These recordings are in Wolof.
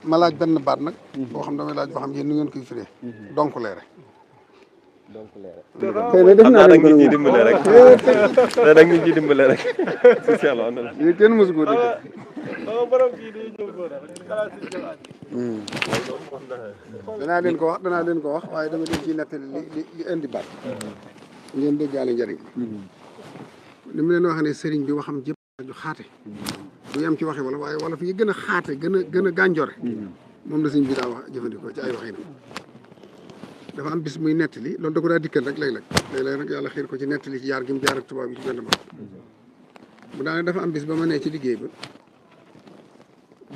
ma laaj benn baat nag boo xam damay laaj boo xam yéen nu ngeen koy firee donc leere xëy na def naa leen ko ciy dimbale rek da nga ñu ciy dimbale rek si yàlla yéen kenn mosu ko dégg danaa leen ko wax waaye dama leen ciy nettali li indi baat ngeen déggaale njëriñ li mu leen wax ne sëriñ bi waxam jëpp ju xaate du yem ci waxi wala waaye wala fi gën a xaate gën a gànjore moom la sëriñ bi daa wax jëfandikoo ci ay waxinam dafa am bis muy nettali loolu da ko daa dikkal rek léeg-léeg nag yàlla xiir ko ci nettali ci jaar gi mu jaar ak tubaab yi ci benn baat mu daane dafa am bis ba ma nee ci liggéey ba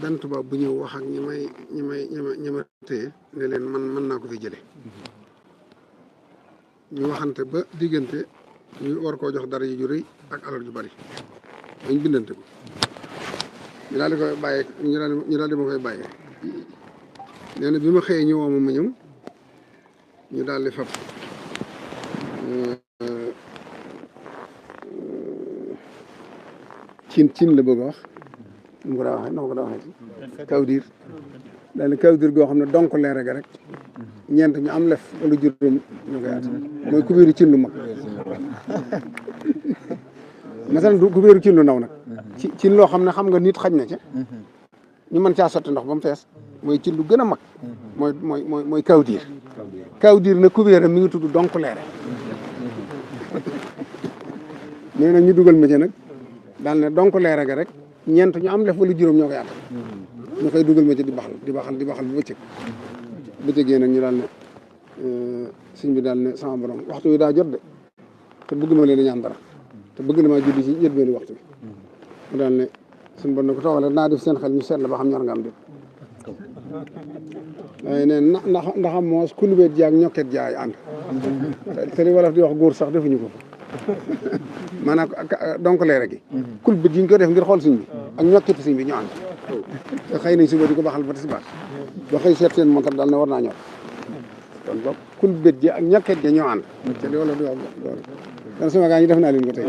benn tubaab bu ñëw wax ak ñi ma téye ne leen man mën naa ko fi jële ñu waxante ba diggante ñu war koo jox dara ju rëy ak alal ju bari dañ bindante ko ñu daal di koy bàyyee ñu daal di ma koy bàyyee nee na bi ma xëyee ñëwoo ma ñëw ñu daal di fab cin la bëgg a wax nu mu ko daa waxee nu ma ko daa waxee kawdiir daal di kawdiir goo xam ne donc leere ga rek ñeent ñu am lef wala juróom ñu koy at mooy kubéeru cin lu mag masalan du kubéeru cin lu ndaw nag cin loo xam ne xam nga nit xaj na ca ñu mën caa sotti ndox ba mu fees mooy cin lu gën a mag mooy kawdiir kawdiir na kubéeram mi ngi tudd donc leere nee na ñu dugal ma ci nag daal ne donc leere ga rek ñeent ñu am lef wala juróom ñoo koy at ñu koy dugal ma ci di baxal bu bëccëgee nag ñu daal ne sëñ bi daal ne sama borom waxtu wi daa jot de te bëgg ma leen a ñaan dara te bëgg na maa julli ci njëlbéenu waxtu bi mu daal ne suñu borom ne ko toogale naa def seen xel ñu seet la ba xam ñor nga am déet waaye ne ndax am moos kulubéet jaag ñokket jaay ànd te li wolof di wax góor sax defuñu ko fa maanaam donc leere gi kulubéet yi ñu ko def ngir xool sëñ bi ak ñokketi sëñ bi ñu ànd te xëy nañ suba di ko baxal ba tisbaar ba xëy seet seen montar daal ne war naa ñor kon boog kulubéet ji ak ñokket ja ñoo ànd te li wolof di wax loolu kon sama gaa ñi def naa leen ko tey